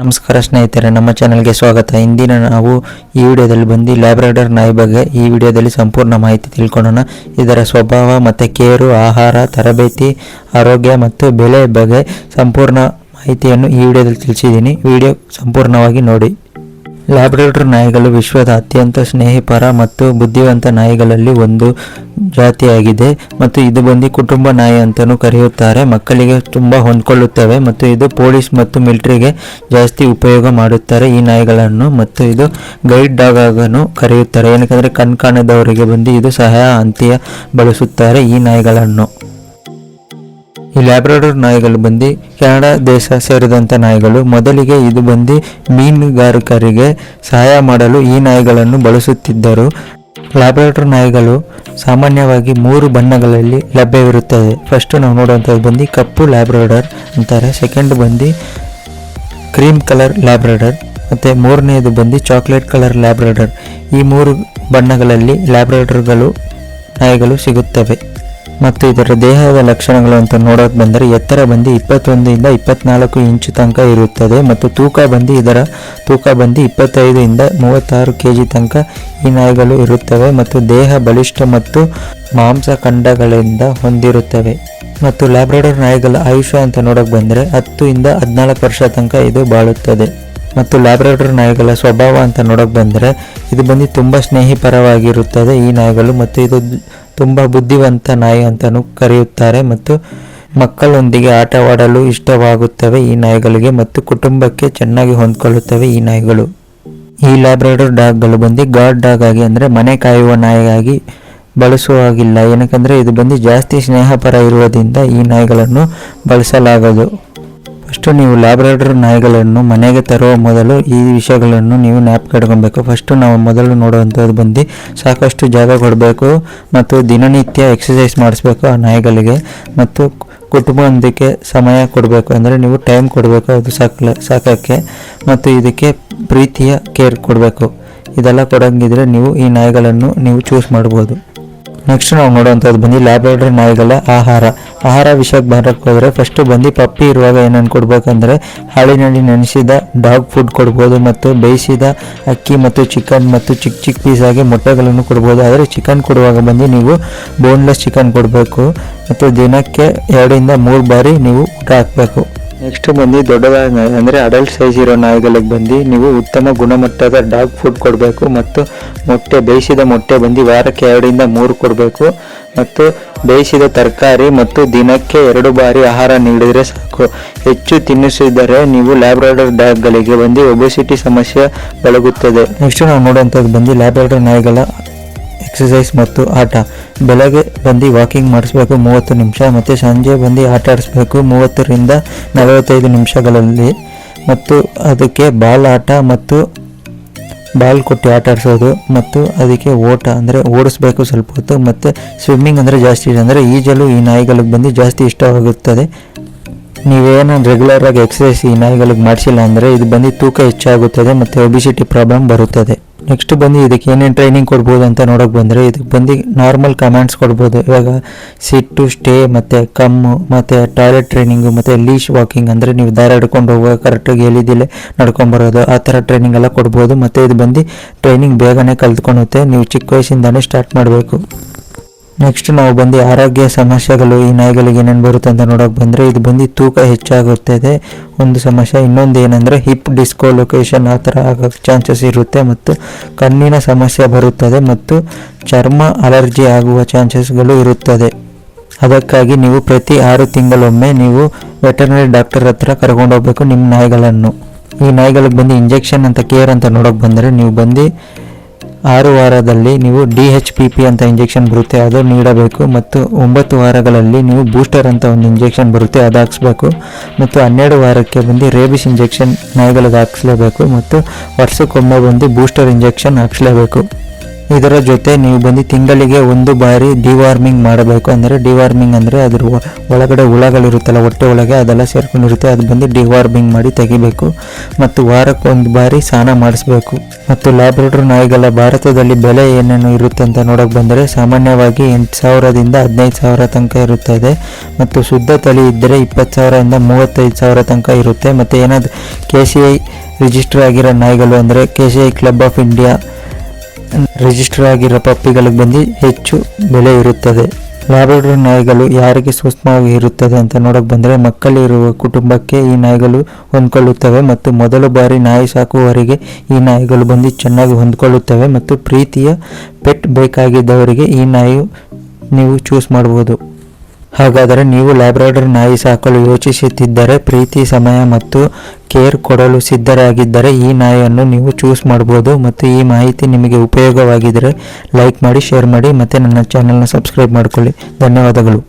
ನಮಸ್ಕಾರ ಸ್ನೇಹಿತರೆ, ನಮ್ಮ ಚಾನಲ್ಗೆ ಸ್ವಾಗತ. ಇಂದಿನ ನಾವು ಈ ವಿಡಿಯೋದಲ್ಲಿ ಬಂದು ಲ್ಯಾಬ್ರಾಡಾರ್ ನಾಯಿ ಬಗ್ಗೆ ಈ ವಿಡಿಯೋದಲ್ಲಿ ಸಂಪೂರ್ಣ ಮಾಹಿತಿ ತಿಳ್ಕೊಳ್ಳೋಣ. ಇದರ ಸ್ವಭಾವ ಮತ್ತು ಕೇರು, ಆಹಾರ, ತರಬೇತಿ, ಆರೋಗ್ಯ ಮತ್ತು ಬೆಲೆ ಬಗ್ಗೆ ಸಂಪೂರ್ಣ ಮಾಹಿತಿಯನ್ನು ಈ ವಿಡಿಯೋದಲ್ಲಿ ತಿಳಿಸಿದ್ದೀನಿ. ವಿಡಿಯೋ ಸಂಪೂರ್ಣವಾಗಿ ನೋಡಿ. ಲ್ಯಾಬ್ರಾಡಾರ್ ನಾಯಿಗಳು ವಿಶ್ವದ ಅತ್ಯಂತ ಸ್ನೇಹಿಪರ ಮತ್ತು ಬುದ್ಧಿವಂತ ನಾಯಿಗಳಲ್ಲಿ ಒಂದು ಜಾತಿಯಾಗಿದೆ ಮತ್ತು ಇದು ಬಂದು ಕುಟುಂಬ ನಾಯಿ ಅಂತಲೂ ಕರೆಯುತ್ತಾರೆ. ಮಕ್ಕಳಿಗೆ ತುಂಬ ಹೊಂದ್ಕೊಳ್ಳುತ್ತವೆ ಮತ್ತು ಇದು ಪೊಲೀಸ್ ಮತ್ತು ಮಿಲಿಟರಿಗೆ ಜಾಸ್ತಿ ಉಪಯೋಗ ಮಾಡುತ್ತಾರೆ ಈ ನಾಯಿಗಳನ್ನು. ಮತ್ತು ಇದು ಗೈಡ್ ಡಾಗ್ ಆಗನು ಕರೆಯುತ್ತಾರೆ, ಏನಕ್ಕೆ ಕಾಣದವರಿಗೆ ಬಂದು ಇದು ಸಹಾಯ ಅಂತ್ಯ ಬಳಸುತ್ತಾರೆ ಈ ನಾಯಿಗಳನ್ನು. ಈ ಲ್ಯಾಬ್ರಾಡಾರ್ ನಾಯಿಗಳು ಬಂದು ಕೆನಡಾ ದೇಶ ಸೇರಿದಂಥ ನಾಯಿಗಳು. ಮೊದಲಿಗೆ ಇದು ಬಂದು ಮೀನುಗಾರರಿಗೆ ಸಹಾಯ ಮಾಡಲು ಈ ನಾಯಿಗಳನ್ನು ಬಳಸುತ್ತಿದ್ದರು. ಲ್ಯಾಬ್ರಾಡಾರ್ ನಾಯಿಗಳು ಸಾಮಾನ್ಯವಾಗಿ 3 ಬಣ್ಣಗಳಲ್ಲಿ ಲಭ್ಯವಿರುತ್ತದೆ. ಫಸ್ಟ್ ನಾವು ನೋಡುವಂಥದ್ದು ಬಂದು ಕಪ್ಪು ಲ್ಯಾಬ್ರಾಡಾರ್ ಅಂತಾರೆ, ಸೆಕೆಂಡ್ ಬಂದು ಕ್ರೀಮ್ ಕಲರ್ ಲ್ಯಾಬ್ರಾಡಾರ್ ಮತ್ತು ಮೂರನೇದು ಬಂದು ಚಾಕ್ಲೇಟ್ ಕಲರ್ ಲ್ಯಾಬ್ರಾಡಾರ್. ಈ 3 ಬಣ್ಣಗಳಲ್ಲಿ ಲ್ಯಾಬ್ರಾಡಾರ್ಗಳು ನಾಯಿಗಳು ಸಿಗುತ್ತವೆ. ಮತ್ತು ಇದರ ದೇಹದ ಲಕ್ಷಣಗಳು ಅಂತ ನೋಡೋಕೆ ಬಂದರೆ ಎತ್ತರ ಬಂದು 21 ಇಂದ 24 ಇಂಚು ತನಕ ಇರುತ್ತದೆ ಮತ್ತು ಇದರ ತೂಕ ಬಂದು 25 ಇಂದ 36 kg ತನಕ ಈ ನಾಯಿಗಳು ಇರುತ್ತವೆ. ಮತ್ತು ದೇಹ ಬಲಿಷ್ಠ ಮತ್ತು ಮಾಂಸಖಂಡಗಳಿಂದ ಹೊಂದಿರುತ್ತವೆ. ಮತ್ತು ಲ್ಯಾಬ್ರಾಡಾರ್ ನಾಯಿಗಳ ಆಯುಷ್ಯ ಅಂತ ನೋಡೋಕೆ ಬಂದರೆ 10 ಇಂದ 14 ವರ್ಷ ತನಕ ಇದು ಬಾಳುತ್ತದೆ. ಮತ್ತು ಲ್ಯಾಬ್ರಾಡಾರ್ ನಾಯಿಗಳ ಸ್ವಭಾವ ಅಂತ ನೋಡೋಕೆ ಬಂದರೆ ಇದು ಬಂದು ತುಂಬ ಸ್ನೇಹಿಪರವಾಗಿರುತ್ತದೆ ಈ ನಾಯಿಗಳು. ಮತ್ತು ಇದು ತುಂಬ ಬುದ್ಧಿವಂತ ನಾಯಿ ಅಂತಲೂ ಕರೆಯುತ್ತಾರೆ ಮತ್ತು ಮಕ್ಕಳೊಂದಿಗೆ ಆಟವಾಡಲು ಇಷ್ಟವಾಗುತ್ತವೆ ಈ ನಾಯಿಗಳಿಗೆ ಮತ್ತು ಕುಟುಂಬಕ್ಕೆ ಚೆನ್ನಾಗಿ ಹೊಂದ್ಕೊಳ್ಳುತ್ತವೆ ಈ ನಾಯಿಗಳು. ಈ ಲ್ಯಾಬ್ರಾಡಾರ್ ಡಾಗ್ಗಳು ಬಂದು ಗಾರ್ಡ್ ಡಾಗ್ ಆಗಿ ಅಂದರೆ ಮನೆ ಕಾಯುವ ನಾಯಿಯಾಗಿ ಬಳಸುವಾಗಿಲ್ಲ, ಏನಕ್ಕೆ ಇದು ಬಂದು ಜಾಸ್ತಿ ಸ್ನೇಹಪರ ಇರುವುದರಿಂದ ಈ ನಾಯಿಗಳನ್ನು ಬಳಸಲಾಗದು. ಫಸ್ಟು ನೀವು ಲ್ಯಾಬ್ರಾಡಾರ್ ನಾಯಿಗಳನ್ನು ಮನೆಗೆ ತರುವ ಮೊದಲು ಈ ವಿಷಯಗಳನ್ನು ನೀವು ಜ್ಞಾಪಕ. ಫಸ್ಟು ನಾವು ಮೊದಲು ನೋಡುವಂಥದ್ದು ಬಂದು ಸಾಕಷ್ಟು ಜಾಗ ಕೊಡಬೇಕು ಮತ್ತು ದಿನನಿತ್ಯ ಎಕ್ಸಸೈಸ್ ಮಾಡಿಸ್ಬೇಕು ಆ ನಾಯಿಗಳಿಗೆ ಮತ್ತು ಕುಟುಂಬದೊಂದಿಗೆ ಸಮಯ ಕೊಡಬೇಕು, ಅಂದರೆ ನೀವು ಟೈಮ್ ಕೊಡಬೇಕು ಅದು ಸಾಕೋಕ್ಕೆ ಮತ್ತು ಇದಕ್ಕೆ ಪ್ರೀತಿಯ ಕೇರ್ ಕೊಡಬೇಕು. ಇದೆಲ್ಲ ಕೊಡೋಂಗಿದ್ರೆ ನೀವು ಈ ನಾಯಿಗಳನ್ನು ನೀವು ಚೂಸ್ ಮಾಡ್ಬೋದು. ನೆಕ್ಸ್ಟ್ ನಾವು ನೋಡುವಂಥದ್ದು ಬಂದು ಲ್ಯಾಬ್ರಾಡಾರ್ ನಾಯಿಗಳ ಆಹಾರ ವಿಷಯಕ್ಕೆ ಬರೋಕ್ಕೆ ಹೋದರೆ ಫಸ್ಟು ಬಂದು ಪಪ್ಪಿ ಇರುವಾಗ ಏನೇನು ಕೊಡಬೇಕಂದ್ರೆ ಹಾಲಿನಲ್ಲಿ ನೆನೆಸಿದ ಡಾಗ್ ಫುಡ್ ಕೊಡ್ಬೋದು ಮತ್ತು ಬೇಯಿಸಿದ ಅಕ್ಕಿ ಮತ್ತು ಚಿಕನ್ ಮತ್ತು ಚಿಕ್ಕ ಪೀಸಾಗಿ ಮೊಟ್ಟೆಗಳನ್ನು ಕೊಡ್ಬೋದು. ಆದರೆ ಚಿಕನ್ ಕೊಡುವಾಗ ಬಂದು ನೀವು ಬೋನ್ಲೆಸ್ ಚಿಕನ್ ಕೊಡಬೇಕು ಮತ್ತು ದಿನಕ್ಕೆ 2 ಇಂದ 3 ಬಾರಿ ನೀವು ಊಟ ಹಾಕಬೇಕು. ನೆಕ್ಸ್ಟ್ ಬಂದು ದೊಡ್ಡದಾದ ನಾಯಿ ಅಂದರೆ ಅಡಲ್ಟ್ ಸೈಜ್ ಇರೋ ನಾಯಿಗಳಿಗೆ ಬಂದು ನೀವು ಉತ್ತಮ ಗುಣಮಟ್ಟದ ಡಾಗ್ ಫುಡ್ ಕೊಡಬೇಕು ಮತ್ತು ಬೇಯಿಸಿದ ಮೊಟ್ಟೆ ಬಂದು ವಾರಕ್ಕೆ 2 ಇಂದ 3 ಕೊಡಬೇಕು ಮತ್ತು ಬೇಯಿಸಿದ ತರಕಾರಿ ಮತ್ತು ದಿನಕ್ಕೆ 2 ಬಾರಿ ಆಹಾರ ನೀಡಿದರೆ ಸಾಕು. ಹೆಚ್ಚು ತಿನ್ನಿಸಿದರೆ ನೀವು ಲ್ಯಾಬ್ರಾಡಾರ್ ಡಾಗ್ಗಳಿಗೆ ಬಂದು ಒಬೆಸಿಟಿ ಸಮಸ್ಯೆ ಬೆಳಗುತ್ತದೆ. ನೆಕ್ಸ್ಟ್ ನಾವು ನೋಡುವಂಥದ್ದು ಬಂದು ಲ್ಯಾಬ್ರಾಡಾರ್ ನಾಯಿಗಳ ಎಕ್ಸಸೈಸ್ ಮತ್ತು ಆಟ. ಬೆಳಗ್ಗೆ ಬಂದು ವಾಕಿಂಗ್ ಮಾಡಿಸ್ಬೇಕು 30 ನಿಮಿಷ ಮತ್ತು ಸಂಜೆ ಬಂದು ಆಟ ಆಡಿಸ್ಬೇಕು 30 ರಿಂದ 45 ನಿಮಿಷಗಳಲ್ಲಿ. ಮತ್ತು ಅದಕ್ಕೆ ಬಾಲ್ ಆಟ ಮತ್ತು ಬಾಲ್ ಕೊಟ್ಟು ಆಟ ಆಡಿಸೋದು ಮತ್ತು ಅದಕ್ಕೆ ಓಟ ಅಂದರೆ ಓಡಿಸ್ಬೇಕು ಸ್ವಲ್ಪ ಹೊತ್ತು ಮತ್ತು ಸ್ವಿಮ್ಮಿಂಗ್ ಅಂದರೆ ಜಾಸ್ತಿ ಅಂದರೆ ಈಜಲು ಈ ನಾಯಿಗಳಿಗೆ ಬಂದು ಜಾಸ್ತಿ ಇಷ್ಟವಾಗುತ್ತದೆ. ನೀವೇನು ರೆಗ್ಯುಲರಾಗಿ ಎಕ್ಸಸೈಸ್ ಈ ನಾಯಿಗಳಿಗೆ ಮಾಡಿಸಿಲ್ಲ ಅಂದರೆ ಇದು ಬಂದು ತೂಕ ಹೆಚ್ಚಾಗುತ್ತದೆ ಮತ್ತು ಒಬಿಸಿಟಿ ಪ್ರಾಬ್ಲಮ್ ಬರುತ್ತದೆ. ನೆಕ್ಸ್ಟ್ ಬಂದು ಇದಕ್ಕೆ ಏನೇನು ಟ್ರೈನಿಂಗ್ ಕೊಡ್ಬೋದು ಅಂತ ನೋಡೋಕೆ ಬಂದರೆ ಇದಕ್ಕೆ ಬಂದು ನಾರ್ಮಲ್ ಕಮಾಂಡ್ಸ್ ಕೊಡ್ಬೋದು. ಇವಾಗ ಸಿಟ್ ಟು ಸ್ಟೇ ಮತ್ತು ಕಮ್ಮು ಮತ್ತು ಟಾಯ್ಲೆಟ್ ಟ್ರೈನಿಂಗು ಮತ್ತು ಲೀಶ್ ವಾಕಿಂಗ್ ಅಂದರೆ ನೀವು ದಾರ ಹಿಡ್ಕೊಂಡು ಹೋಗುವಾಗ ಕರೆಕ್ಟಾಗಿ ಎಲ್ಲಿದ್ದಿಲ್ಲ ನಡ್ಕೊಂಬರೋದು, ಆ ಥರ ಟ್ರೈನಿಂಗ್ ಎಲ್ಲ ಕೊಡ್ಬೋದು. ಮತ್ತು ಇದು ಬಂದು ಟ್ರೈನಿಂಗ್ ಬೇಗನೆ ಕಲ್ತ್ಕೊಳುತ್ತೆ, ನೀವು ಚಿಕ್ಕ ವಯಸ್ಸಿಂದನೇ ಸ್ಟಾರ್ಟ್ ಮಾಡಬೇಕು. ನೆಕ್ಸ್ಟ್ ನಾವು ಬಂದು ಆರೋಗ್ಯ ಸಮಸ್ಯೆಗಳು ಈ ನಾಯಿಗಳಿಗೆ ಏನೇನು ಬರುತ್ತೆ ಅಂತ ನೋಡೋಕೆ ಬಂದರೆ ಇದು ಬಂದು ತೂಕ ಹೆಚ್ಚಾಗುತ್ತದೆ ಒಂದು ಸಮಸ್ಯೆ. ಇನ್ನೊಂದು ಏನಂದರೆ ಹಿಪ್ ಡಿಸ್ಕೊಲೊಕೇಶನ್ ಆ ಥರ ಆಗೋಕ್ಕೆ ಚಾನ್ಸಸ್ ಇರುತ್ತೆ ಮತ್ತು ಕಣ್ಣಿನ ಸಮಸ್ಯೆ ಬರುತ್ತದೆ ಮತ್ತು ಚರ್ಮ ಅಲರ್ಜಿ ಆಗುವ ಚಾನ್ಸಸ್ಗಳು ಇರುತ್ತದೆ. ಅದಕ್ಕಾಗಿ ನೀವು ಪ್ರತಿ 6 ತಿಂಗಳೊಮ್ಮೆ ನೀವು ವೆಟರ್ನರಿ ಡಾಕ್ಟರ್ ಹತ್ರ ಕರ್ಕೊಂಡು ಹೋಗ್ಬೇಕು ನಿಮ್ಮ ನಾಯಿಗಳನ್ನು. ಈ ನಾಯಿಗಳಿಗೆ ಬಂದು ಇಂಜೆಕ್ಷನ್ ಅಂತ ಕೇರ್ ಅಂತ ನೋಡೋಕೆ ಬಂದರೆ ನೀವು ಬಂದು 6 ವಾರದಲ್ಲಿ ನೀವು DHPP ಅಂತ ಇಂಜೆಕ್ಷನ್ ಬರುತ್ತೆ ಅದು ನೀಡಬೇಕು ಮತ್ತು 9 ವಾರಗಳಲ್ಲಿ ನೀವು ಬೂಸ್ಟರ್ ಅಂತ ಒಂದು ಇಂಜೆಕ್ಷನ್ ಬರುತ್ತೆ ಅದು ಹಾಕ್ಸ್ಬೇಕು ಮತ್ತು 12 ವಾರಕ್ಕೆ ಬಂದು ರೇಬಿಸ್ ಇಂಜೆಕ್ಷನ್ ನಾಯಿಗಳಿಗೆ ಹಾಕ್ಸ್ಲೇಬೇಕು ಮತ್ತು ವರ್ಷಕ್ಕೊಮ್ಮೆ ಬಂದು ಬೂಸ್ಟರ್ ಇಂಜೆಕ್ಷನ್ ಹಾಕ್ಸ್ಲೇಬೇಕು. ಇದರ ಜೊತೆ ನೀವು ಬಂದು ತಿಂಗಳಿಗೆ 1 ಬಾರಿ ಡಿವಾರ್ಮಿಂಗ್ ಮಾಡಬೇಕು. ಅಂದರೆ ಡಿವಾರ್ಮಿಂಗ್ ಅಂದರೆ ಅದ್ರ ಒಳಗಡೆ ಹುಳಗಳಿರುತ್ತಲ್ಲ, ಹೊಟ್ಟೆ ಒಳಗೆ ಅದೆಲ್ಲ ಸೇರ್ಕೊಂಡಿರುತ್ತೆ, ಅದು ಬಂದು ಡಿವಾರ್ಮಿಂಗ್ ಮಾಡಿ ತೆಗಿಬೇಕು. ಮತ್ತು ವಾರಕ್ಕೆ 1 ಬಾರಿ ಸ್ನಾನ ಮಾಡಿಸ್ಬೇಕು. ಮತ್ತು ಲ್ಯಾಬ್ರಡಾರ್ ನಾಯಿಗಳ ಭಾರತದಲ್ಲಿ ಬೆಲೆ ಏನೇನು ಇರುತ್ತೆ ಅಂತ ನೋಡೋಕೆ ಬಂದರೆ ಸಾಮಾನ್ಯವಾಗಿ 8,000ದಿಂದ 15,000 ತನಕ ಇರುತ್ತದೆ. ಮತ್ತು ಶುದ್ಧ ತಳಿ ಇದ್ದರೆ 20,000ರಿಂದ 35,000 ತನಕ ಇರುತ್ತೆ. ಮತ್ತು ಏನಾದರೂ KCI ರಿಜಿಸ್ಟರ್ ಆಗಿರೋ ನಾಯಿಗಳು ಅಂದರೆ KCI club of India register ಆಗಿರೋ ಪಪ್ಪಿಗಳಿಗೆ ಬಂದು ಹೆಚ್ಚು ಬೆಲೆ ಇರುತ್ತದೆ. ಲ್ಯಾಬ್ರಡಾರ್ ನಾಯಿಗಳು ಯಾರಿಗೆ ಸೂಕ್ಷ್ಮವಾಗಿ ಇರುತ್ತದೆ ಅಂತ ನೋಡೋಕೆ ಬಂದರೆ ಮಕ್ಕಳಿರುವ ಕುಟುಂಬಕ್ಕೆ ಈ ನಾಯಿಗಳು ಹೊಂದ್ಕೊಳ್ಳುತ್ತವೆ. ಮತ್ತು ಮೊದಲ ಬಾರಿ ನಾಯಿ ಸಾಕುವವರಿಗೆ ಈ ನಾಯಿಗಳು ಬಂದು ಚೆನ್ನಾಗಿ ಹೊಂದ್ಕೊಳ್ಳುತ್ತವೆ. ಮತ್ತು ಪ್ರೀತಿಯ ಪೆಟ್ ಬೇಕಾಗಿದ್ದವರಿಗೆ ಈ ನಾಯಿ ನೀವು ಚೂಸ್ ಮಾಡ್ಬೋದು. ಹಾಗಾದರೆ ನೀವು ಲ್ಯಾಬ್ರಡಾರ್ ನಾಯಿ ಸಾಕಲು ಯೋಚಿಸುತ್ತಿದ್ದರೆ, ಪ್ರೀತಿ, ಸಮಯ ಮತ್ತು ಕೇರ್ ಕೊಡಲು ಸಿದ್ಧರಾಗಿದ್ದರೆ ಈ ನಾಯಿಯನ್ನು ನೀವು ಚೂಸ್ ಮಾಡ್ಬೋದು. ಮತ್ತು ಈ ಮಾಹಿತಿ ನಿಮಗೆ ಉಪಯೋಗವಾಗಿದ್ದರೆ ಲೈಕ್ ಮಾಡಿ, ಶೇರ್ ಮಾಡಿ ಮತ್ತು ನನ್ನ ಚಾನಲ್ನ ಸಬ್ಸ್ಕ್ರೈಬ್ ಮಾಡಿಕೊಳ್ಳಿ. ಧನ್ಯವಾದಗಳು.